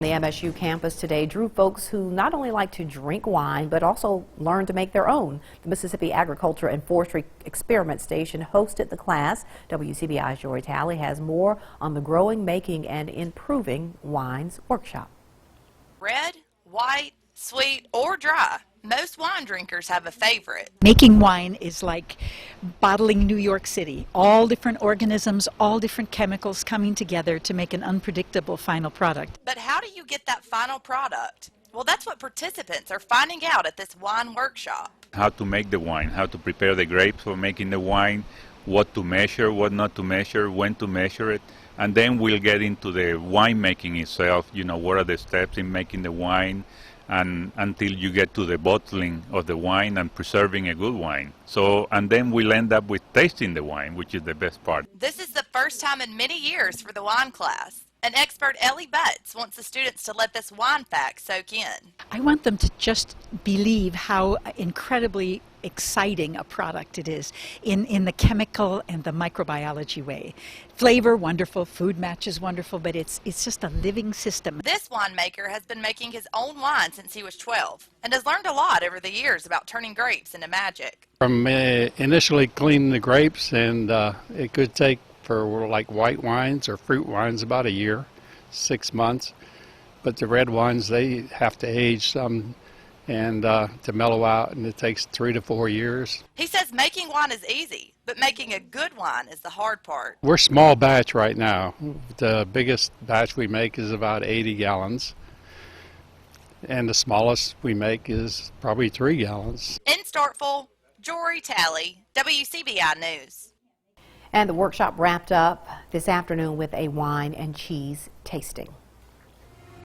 The MSU campus today drew folks who not only like to drink wine, but also learn to make their own. The Mississippi Agriculture and Forestry Experiment Station hosted the class. WCBI's Jory Talley has more on the Growing, Making, and Improving Wines workshop. Red, white, sweet, or dry. Most wine drinkers have a favorite. Making wine is like bottling New York City. All different organisms, all different chemicals coming together to make an unpredictable final product. But how do you get that final product? Well, that's what participants are finding out at this wine workshop. How to make the wine, how to prepare the grapes for making the wine, what to measure, what not to measure, when to measure it. And then we'll get into the winemaking itself, what are the steps in making the wine, and until you get to the bottling of the wine and preserving a good wine. And then we'll end up with tasting the wine, which is the best part. This is the first time in many years for the wine class. An expert, Ellie Butts, wants the students to let this wine fact soak in. I want them to just believe how incredibly exciting a product it is in the chemical and the microbiology way. Flavor, wonderful. Food matches, wonderful. But it's just a living system. This winemaker has been making his own wine since he was 12 and has learned a lot over the years about turning grapes into magic. From initially cleaning the grapes, and it could take for like white wines or fruit wines about a year, 6 months. But the red wines, they have to age some and to mellow out, and it takes 3 to 4 years. He says making wine is easy, but making a good wine is the hard part. We're small batch right now. The biggest batch we make is about 80 gallons, and the smallest we make is probably 3 gallons. In Starkville, Jory Talley, WCBI News. And the workshop wrapped up this afternoon with a wine and cheese tasting.